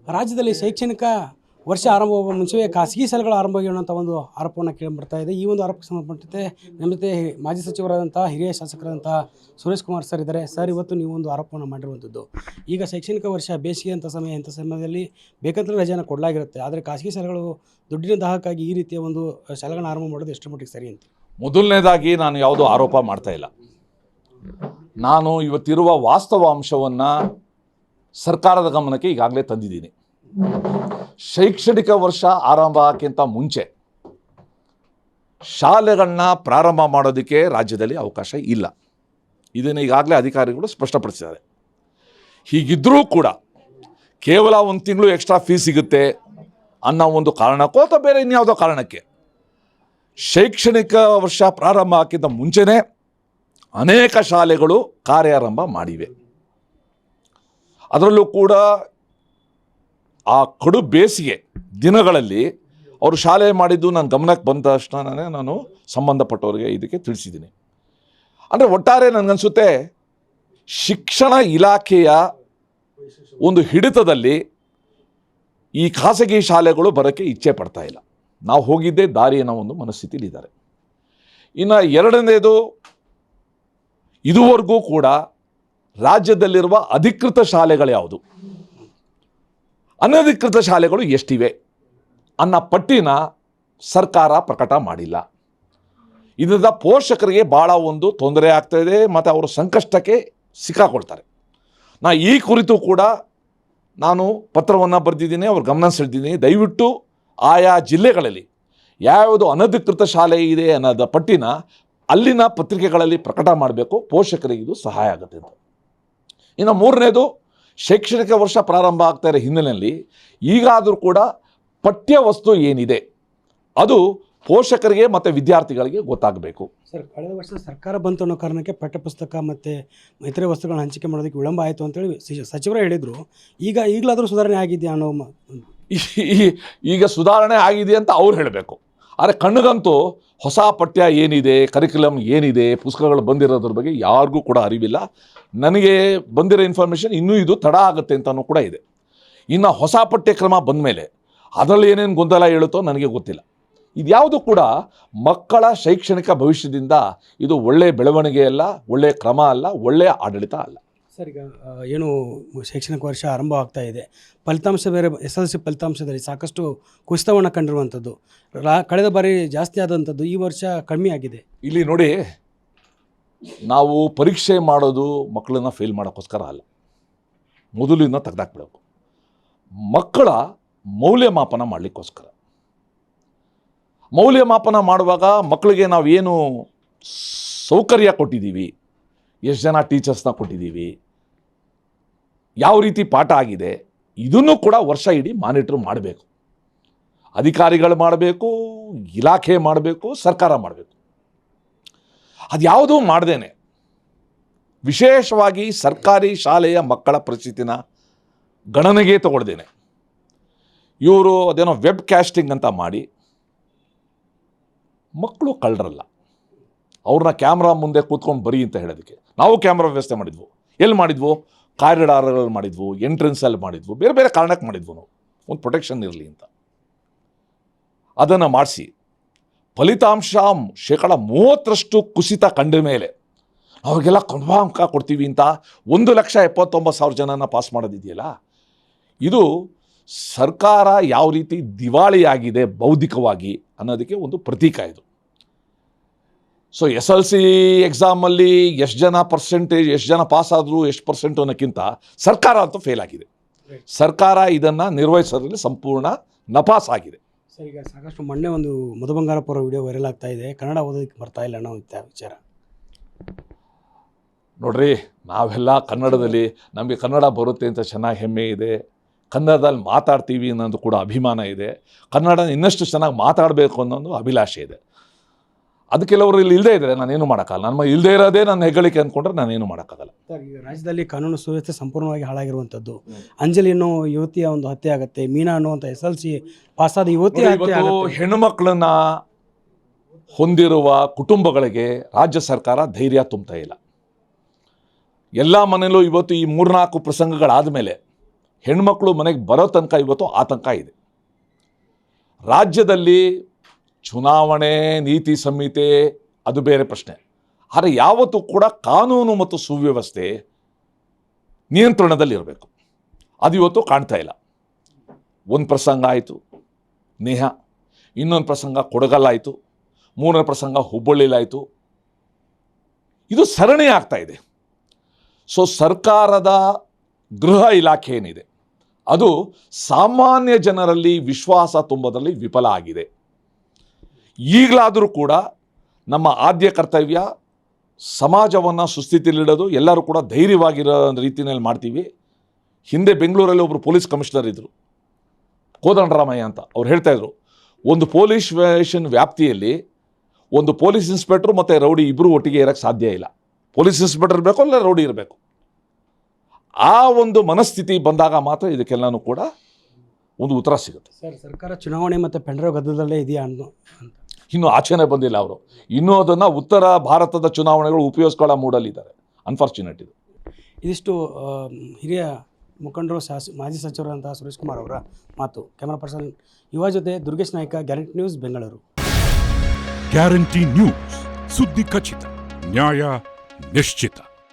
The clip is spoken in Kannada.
ರಾಜ್ಯದಲ್ಲಿ ಶೈಕ್ಷಣಿಕ ವರ್ಷ ಆರಂಭವಾಗುವ ಮುಂಚೆಯೇ ಖಾಸಗಿ ಶಾಲೆಗಳು ಆರಂಭವಾಗಿವೆ ಅನ್ನೋಂಥ ಒಂದು ಆರೋಪವನ್ನು ಕೇಳಿಬರ್ತಾ ಇದೆ. ಈ ಒಂದು ಆರೋಪಕ್ಕೆ ಸಂಬಂಧಪಟ್ಟಂತೆ ನಮ್ಮ ಜೊತೆ ಮಾಜಿ ಸಚಿವರಾದಂಥ ಹಿರಿಯ ಶಾಸಕರಾದಂಥ ಸುರೇಶ್ ಕುಮಾರ್ ಸರ್ ಇದ್ದಾರೆ. ಸರ್, ಇವತ್ತು ನೀವು ಒಂದು ಆರೋಪವನ್ನು ಮಾಡಿರುವಂಥದ್ದು, ಈಗ ಶೈಕ್ಷಣಿಕ ವರ್ಷ ಬೇಸಿಗೆ ಅಂತ ಇಂಥ ಸಮಯದಲ್ಲಿ ಬೇಕಂತಲೇ ರಜೆಯನ್ನು ಕೊಡಲಾಗಿರುತ್ತೆ. ಆದರೆ ಖಾಸಗಿ ಶಾಲೆಗಳು ದುಡ್ಡಿನ ದಾಹಕ್ಕಾಗಿ ಈ ರೀತಿಯ ಒಂದು ಶಾಲೆಗಳನ್ನು ಆರಂಭ ಮಾಡೋದು ಎಷ್ಟು ಮಟ್ಟಿಗೆ ಸರಿ ಅಂತ? ಮೊದಲನೇದಾಗಿ ನಾನು ಯಾವುದೋ ಆರೋಪ ಮಾಡ್ತಾ ಇಲ್ಲ. ನಾನು ಇವತ್ತಿರುವ ವಾಸ್ತವ ಅಂಶವನ್ನು ಸರ್ಕಾರದ ಗಮನಕ್ಕೆ ಈಗಾಗಲೇ ತಂದಿದ್ದೀನಿ. ಶೈಕ್ಷಣಿಕ ವರ್ಷ ಆರಂಭ ಆಗೋಕ್ಕಿಂತ ಮುಂಚೆ ಶಾಲೆಗಳನ್ನ ಪ್ರಾರಂಭ ಮಾಡೋದಕ್ಕೆ ರಾಜ್ಯದಲ್ಲಿ ಅವಕಾಶ ಇಲ್ಲ. ಇದನ್ನು ಈಗಾಗಲೇ ಅಧಿಕಾರಿಗಳು ಸ್ಪಷ್ಟಪಡಿಸಿದ್ದಾರೆ. ಹೀಗಿದ್ದರೂ ಕೂಡ ಕೇವಲ ಒಂದು ತಿಂಗಳು ಎಕ್ಸ್ಟ್ರಾ ಫೀಸ್ ಸಿಗುತ್ತೆ ಅನ್ನೋ ಒಂದು ಕಾರಣಕ್ಕೋ ಅಥವಾ ಬೇರೆ ಇನ್ಯಾವುದೋ ಕಾರಣಕ್ಕೆ ಶೈಕ್ಷಣಿಕ ವರ್ಷ ಪ್ರಾರಂಭ ಆಗೋಕ್ಕಿಂತ ಮುಂಚೆನೇ ಅನೇಕ ಶಾಲೆಗಳು ಕಾರ್ಯಾರಂಭ ಮಾಡಿವೆ. ಅದರಲ್ಲೂ ಕೂಡ ಆ ಕಡು ಬೇಸಿಗೆ ದಿನಗಳಲ್ಲಿ ಅವರು ಶಾಲೆ ಮಾಡಿದ್ದು ನನ್ನ ಗಮನಕ್ಕೆ ಬಂದ ತಕ್ಷಣವೇ ನಾನು ಸಂಬಂಧಪಟ್ಟವರಿಗೆ ಇದಕ್ಕೆ ತಿಳಿಸಿದ್ದೀನಿ. ಅಂದರೆ ಒಟ್ಟಾರೆ ನನಗನ್ಸುತ್ತೆ ಶಿಕ್ಷಣ ಇಲಾಖೆಯ ಒಂದು ಹಿಡಿತದಲ್ಲಿ ಈ ಖಾಸಗಿ ಶಾಲೆಗಳು ಬರೋಕ್ಕೆ ಇಚ್ಛೆ ಪಡ್ತಾ ಇಲ್ಲ. ನಾವು ಹೋಗಿದ್ದೇ ದಾರಿ ಅನ್ನೋ ಒಂದು ಮನಸ್ಥಿತಿಲಿದ್ದಾರೆ. ಇನ್ನು ಎರಡನೇದು, ಇದುವರೆಗೂ ಕೂಡ ರಾಜ್ಯದಲ್ಲಿರುವ ಅಧಿಕೃತ ಶಾಲೆಗಳು ಯಾವುದು, ಅನಧಿಕೃತ ಶಾಲೆಗಳು ಎಷ್ಟಿವೆ ಅನ್ನೋ ಪಟ್ಟಿನ ಸರ್ಕಾರ ಪ್ರಕಟ ಮಾಡಿಲ್ಲ. ಇದರಿಂದ ಪೋಷಕರಿಗೆ ಭಾಳ ಒಂದು ತೊಂದರೆ ಆಗ್ತಾಯಿದೆ ಮತ್ತು ಅವರು ಸಂಕಷ್ಟಕ್ಕೆ ಸಿಕ್ಕಾಕೊಳ್ತಾರೆ. ಈ ಕುರಿತು ಕೂಡ ನಾನು ಪತ್ರವನ್ನು ಬರೆದಿದ್ದೀನಿ, ಅವ್ರ ಗಮನ ಸೆಳೆದಿದ್ದೀನಿ. ದಯವಿಟ್ಟು ಆಯಾ ಜಿಲ್ಲೆಗಳಲ್ಲಿ ಯಾವುದು ಅನಧಿಕೃತ ಶಾಲೆ ಇದೆ ಅನ್ನೋದ ಪಟ್ಟಿನ ಅಲ್ಲಿನ ಪತ್ರಿಕೆಗಳಲ್ಲಿ ಪ್ರಕಟ ಮಾಡಬೇಕು. ಪೋಷಕರಿಗೆ ಇದು ಸಹಾಯ ಆಗುತ್ತೆ ಅಂತ. ಇನ್ನು ಮೂರನೇದು, ಶೈಕ್ಷಣಿಕ ವರ್ಷ ಪ್ರಾರಂಭ ಆಗ್ತಾ ಇರೋ ಹಿನ್ನೆಲೆಯಲ್ಲಿ ಈಗಾದರೂ ಕೂಡ ಪಠ್ಯ ವಸ್ತು ಏನಿದೆ ಅದು ಪೋಷಕರಿಗೆ ಮತ್ತು ವಿದ್ಯಾರ್ಥಿಗಳಿಗೆ ಗೊತ್ತಾಗಬೇಕು. ಸರ್, ಕಳೆದ ವರ್ಷ ಸರ್ಕಾರ ಬಂತು ಅನ್ನೋ ಕಾರಣಕ್ಕೆ ಪಠ್ಯಪುಸ್ತಕ ಮತ್ತು ಇತರೆ ವಸ್ತುಗಳನ್ನ ಹಂಚಿಕೆ ಮಾಡೋದಕ್ಕೆ ವಿಳಂಬ ಆಯಿತು ಅಂತೇಳಿ ಸಚಿವರು ಹೇಳಿದರು. ಈಗಲಾದರೂ ಸುಧಾರಣೆ ಆಗಿದೆಯಾ ಅನ್ನೋ ಈಗ ಸುಧಾರಣೆ ಆಗಿದೆ ಅಂತ ಅವ್ರು ಹೇಳಬೇಕು. ಆದರೆ ಕಣ್ಣಿಗಂತೂ ಹೊಸ ಪಠ್ಯ ಏನಿದೆ, ಕರಿಕ್ಯುಲಮ್ ಏನಿದೆ, ಪುಸ್ತಕಗಳು ಬಂದಿರೋದ್ರ ಬಗ್ಗೆ ಯಾರಿಗೂ ಕೂಡ ಅರಿವಿಲ್ಲ. ನನಗೆ ಬಂದಿರೋ ಇನ್ಫಾರ್ಮೇಷನ್ ಇನ್ನೂ ಇದು ತಡ ಆಗುತ್ತೆ ಅಂತಲೂ ಕೂಡ ಇದೆ. ಇನ್ನು ಹೊಸ ಪಠ್ಯಕ್ರಮ ಬಂದ ಮೇಲೆ ಅದರಲ್ಲಿ ಏನೇನು ಗೊಂದಲ ಹೇಳುತ್ತೋ ನನಗೆ ಗೊತ್ತಿಲ್ಲ. ಇದ್ಯಾವುದು ಕೂಡ ಮಕ್ಕಳ ಶೈಕ್ಷಣಿಕ ಭವಿಷ್ಯದಿಂದ ಇದು ಒಳ್ಳೆಯ ಬೆಳವಣಿಗೆ ಅಲ್ಲ, ಒಳ್ಳೆಯ ಕ್ರಮ ಅಲ್ಲ, ಒಳ್ಳೆಯ ಆಡಳಿತ ಅಲ್ಲ. ಸರ್, ಈಗ ಏನು ಶೈಕ್ಷಣಿಕ ವರ್ಷ ಆರಂಭ ಆಗ್ತಾ ಇದೆ, ಫಲಿತಾಂಶ ಬೇರೆ SLC ಫಲಿತಾಂಶದಲ್ಲಿ ಸಾಕಷ್ಟು ಕುಸಿತವನ್ನು ಕಂಡಿರುವಂಥದ್ದು, ಕಳೆದ ಬಾರಿ ಜಾಸ್ತಿ ಆದಂಥದ್ದು, ಈ ವರ್ಷ ಕಡಿಮೆ ಆಗಿದೆ. ಇಲ್ಲಿ ನೋಡಿ, ನಾವು ಪರೀಕ್ಷೆ ಮಾಡೋದು ಮಕ್ಕಳನ್ನ ಫೇಲ್ ಮಾಡೋಕ್ಕೋಸ್ಕರ ಅಲ್ಲ, ಮೊದಲಿಂದ ತೆಗೆದಾಕ್ಬಿಡಬೇಕು. ಮಕ್ಕಳ ಮೌಲ್ಯಮಾಪನ ಮಾಡಲಿಕ್ಕೋಸ್ಕರ. ಮೌಲ್ಯಮಾಪನ ಮಾಡುವಾಗ ಮಕ್ಕಳಿಗೆ ನಾವು ಏನು ಸೌಕರ್ಯ ಕೊಟ್ಟಿದ್ದೀವಿ, ಎಷ್ಟು ಜನ ಟೀಚರ್ಸ್ನ ಕೊಟ್ಟಿದ್ದೀವಿ, ಯಾವ ರೀತಿ ಪಾಠ ಆಗಿದೆ, ಇದನ್ನು ಕೂಡ ವರ್ಷ ಇಡೀ ಮಾನಿಟ್ರ್ ಮಾಡಬೇಕು. ಅಧಿಕಾರಿಗಳು ಮಾಡಬೇಕು, ಇಲಾಖೆ ಮಾಡಬೇಕು, ಸರ್ಕಾರ ಮಾಡಬೇಕು. ಅದು ಯಾವುದೂ ಮಾಡ್ದೇನೆ ವಿಶೇಷವಾಗಿ ಸರ್ಕಾರಿ ಶಾಲೆಯ ಮಕ್ಕಳ ಪರಿಸ್ಥಿತಿನ ಗಣನೆಗೆ ತಗೊಳ್ದೇನೆ ಇವರು ಅದೇನೋ ವೆಬ್ ಕ್ಯಾಸ್ಟಿಂಗ್ ಅಂತ ಮಾಡಿ ಮಕ್ಕಳು ಕಳ್ಳರಲ್ಲ, ಅವ್ರನ್ನ ಕ್ಯಾಮ್ರಾ ಮುಂದೆ ಕೂತ್ಕೊಂಡು ಬರೀ ಅಂತ ಹೇಳೋದಕ್ಕೆ ನಾವು ಕ್ಯಾಮ್ರಾ ವ್ಯವಸ್ಥೆ ಮಾಡಿದ್ವು. ಎಲ್ಲಿ ಮಾಡಿದ್ವು? ಕಾರಿಡಾರ್ಗಳಲ್ಲಿ ಮಾಡಿದ್ವು, ಎಂಟ್ರೆನ್ಸಲ್ಲಿ ಮಾಡಿದ್ವು, ಬೇರೆ ಬೇರೆ ಕಾರಣಕ್ಕೆ ಮಾಡಿದ್ವು. ನಾವು ಒಂದು ಪ್ರೊಟೆಕ್ಷನ್ ಇರಲಿ ಅಂತ ಅದನ್ನು ಮಾಡಿಸಿ ಫಲಿತಾಂಶ 30% ಕುಸಿತ ಕಂಡ ಮೇಲೆ ಅವ್ರಿಗೆಲ್ಲ ಕ್ರಮಾಂಕ ಕೊಡ್ತೀವಿ ಅಂತ 1,79,000 ಜನನ ಪಾಸ್ ಮಾಡೋದಿದೆಯಲ್ಲ, ಇದು ಸರ್ಕಾರ ಯಾವ ರೀತಿ ದಿವಾಳಿಯಾಗಿದೆ ಬೌದ್ಧಿಕವಾಗಿ ಅನ್ನೋದಕ್ಕೆ ಒಂದು ಪ್ರತೀಕ ಇದು. ಸೊ SLC ಎಕ್ಸಾಮಲ್ಲಿ ಎಷ್ಟು ಜನ ಪರ್ಸೆಂಟೇಜ್, ಎಷ್ಟು ಜನ ಪಾಸ್ ಆದರೂ, ಎಷ್ಟು ಪರ್ಸೆಂಟ್ ಅನ್ನೋಕ್ಕಿಂತ ಸರ್ಕಾರ ಅಂತೂ ಫೇಲ್ ಆಗಿದೆ. ಸರ್ಕಾರ ಇದನ್ನು ನಿರ್ವಹಿಸೋದ್ರಲ್ಲಿ ಸಂಪೂರ್ಣ ನಪಾಸ್ ಆಗಿದೆ. ಸರ್, ಈಗ ಸಾಕಷ್ಟು ಮೊನ್ನೆ ಒಂದು ಮಧು ಬಂಗಾರಪ್ಪರ ವಿಡಿಯೋ ವೈರಲ್ ಆಗ್ತಾ ಇದೆ, ಕನ್ನಡ ಓದೋದಕ್ಕೆ ಬರ್ತಾ ಇಲ್ಲ ಅನ್ನೋ ವಿಚಾರ. ನೋಡ್ರಿ, ನಾವೆಲ್ಲ ಕನ್ನಡದಲ್ಲಿ ನಮಗೆ ಕನ್ನಡ ಬರುತ್ತೆ ಅಂತ ಚೆನ್ನಾಗಿ ಹೆಮ್ಮೆ ಇದೆ, ಕನ್ನಡದಲ್ಲಿ ಮಾತಾಡ್ತೀವಿ ಅನ್ನೋದು ಕೂಡ ಅಭಿಮಾನ ಇದೆ, ಕನ್ನಡ ಇನ್ನಷ್ಟು ಚೆನ್ನಾಗಿ ಮಾತಾಡಬೇಕು ಅನ್ನೋದು ಅಭಿಲಾಷೆ ಇದೆ. ಅದು ಕೆಲವರು ಇಲ್ಲಿ ಇಲ್ಲದೇ ಇದ್ದರೆ ನಾನೇನು ಮಾಡೋಕ್ಕಾಗಲ್ಲ. ನಮ್ಮ ಇಲ್ಲದೇ ಇರೋದೇ ನನ್ನ ಹೆಗ್ಗಳಿಕೆ ಅಂದ್ಕೊಂಡ್ರೆ ನಾನೇನು ಮಾಡೋಕ್ಕಾಗಲ್ಲ. ಸರ್, ಈಗ ರಾಜ್ಯದಲ್ಲಿ ಕಾನೂನು ಸುವ್ಯವಸ್ಥೆ ಸಂಪೂರ್ಣವಾಗಿ ಹಾಳಾಗಿರುವಂಥದ್ದು, ಅಂಜಲಿ ಅನ್ನೋ ಯುವತಿಯ ಒಂದು ಹತ್ಯೆ ಆಗುತ್ತೆ, ಮೀನಾ ಅನ್ನುವಂಥ SLC ಪಾಸಾದ ಯುವತಿ ಹೆಣ್ಣುಮಕ್ಕಳನ್ನ ಹೊಂದಿರುವ ಕುಟುಂಬಗಳಿಗೆ ರಾಜ್ಯ ಸರ್ಕಾರ ಧೈರ್ಯ ತುಂಬ್ತಾ ಇಲ್ಲ. ಎಲ್ಲ ಮನೆಯಲ್ಲೂ ಇವತ್ತು ಈ 3-4 ಪ್ರಸಂಗಗಳಾದ ಮೇಲೆ ಹೆಣ್ಮಕ್ಳು ಮನೆಗೆ ಬರೋ ತನಕ ಇವತ್ತು ಆತಂಕ ಇದೆ. ರಾಜ್ಯದಲ್ಲಿ ಚುನಾವಣೆ ನೀತಿ ಸಂಹಿತೆ ಅದು ಬೇರೆ ಪ್ರಶ್ನೆ, ಆದರೆ ಯಾವತ್ತೂ ಕೂಡ ಕಾನೂನು ಮತ್ತು ಸುವ್ಯವಸ್ಥೆ ನಿಯಂತ್ರಣದಲ್ಲಿರಬೇಕು. ಅದು ಇವತ್ತು ಕಾಣ್ತಾ ಇಲ್ಲ. ಒಂದು ಪ್ರಸಂಗ ಆಯಿತು ನೇಹ, ಇನ್ನೊಂದು ಪ್ರಸಂಗ ಕೊಡಗಲ್ಲಾಯಿತು, ಮೂರನೇ ಪ್ರಸಂಗ ಹುಬ್ಬಳ್ಳಿಲಾಯಿತು. ಇದು ಸರಣಿ ಆಗ್ತಾ ಇದೆ. ಸೊ ಸರ್ಕಾರದ ಗೃಹ ಇಲಾಖೆ ಏನಿದೆ ಅದು ಸಾಮಾನ್ಯ ಜನರಲ್ಲಿ ವಿಶ್ವಾಸ ತುಂಬದಲ್ಲಿ ವಿಫಲ ಆಗಿದೆ. ಈಗಲಾದರೂ ಕೂಡ ನಮ್ಮ ಆದ್ಯ ಕರ್ತವ್ಯ ಸಮಾಜವನ್ನು ಸುಸ್ಥಿತಿಯಲ್ಲಿಡೋದು. ಎಲ್ಲರೂ ಕೂಡ ಧೈರ್ಯವಾಗಿರೋ ರೀತಿಯಲ್ಲಿ ಮಾಡ್ತೀವಿ. ಹಿಂದೆ ಬೆಂಗಳೂರಲ್ಲಿ ಒಬ್ಬರು ಪೊಲೀಸ್ ಕಮಿಷನರ್ ಇದ್ದರು, ಕೋದಂಡರಾಮಯ್ಯ ಅಂತ. ಅವ್ರು ಹೇಳ್ತಾಯಿದ್ರು, ಒಂದು ಪೊಲೀಸ್ ಸ್ಟೇಷನ್ ವ್ಯಾಪ್ತಿಯಲ್ಲಿ ಒಂದು ಪೊಲೀಸ್ ಇನ್ಸ್ಪೆಕ್ಟ್ರು ಮತ್ತು ರೌಡಿ ಇಬ್ಬರು ಒಟ್ಟಿಗೆ ಇರೋಕ್ಕೆ ಸಾಧ್ಯ ಇಲ್ಲ. ಪೊಲೀಸ್ ಇನ್ಸ್ಪೆಕ್ಟರ್ ಇರಬೇಕು, ಅಲ್ಲ ರೌಡಿ ಇರಬೇಕು. ಆ ಒಂದು ಮನಸ್ಥಿತಿ ಬಂದಾಗ ಮಾತ್ರ ಇದಕ್ಕೆಲ್ಲನೂ ಕೂಡ ಒಂದು ಉತ್ತರ ಸಿಗುತ್ತೆ. ಸರ್, ಸರ್ಕಾರ ಚುನಾವಣೆ ಮತ್ತು ಪೆಂಡ್ರೈವ್ ಗದ್ದಲದಲ್ಲೇ ಇದೆಯಾ ಅಂತ ಇನ್ನೂ ಆಚೆನೇ ಬಂದಿಲ್ಲ ಅವರು. ಇನ್ನೂ ಅದನ್ನು ಉತ್ತರ ಭಾರತದ ಚುನಾವಣೆಗಳು ಉಪಯೋಗಿಸ್ಕೊಳ್ಳೋ ಮೂಡಲ್ಲಿದ್ದಾರೆ. ಅನ್ಫಾರ್ಚುನೇಟ್ ಇದು. ಇದಿಷ್ಟು ಹಿರಿಯ ಮುಖಂಡರು ಮಾಜಿ ಸಚಿವರಾದಂತಹ ಸುರೇಶ್ ಕುಮಾರ್ ಅವರ ಮಾತು. ಕ್ಯಾಮರಾ ಪರ್ಸನ್ ಯುವ ಜೊತೆ Durgesh Naik, guarantee news, Bengaluru. Guarantee news, ಸುದ್ದಿ ಖಚಿತ, ನ್ಯಾಯ ನಿಶ್ಚಿತ.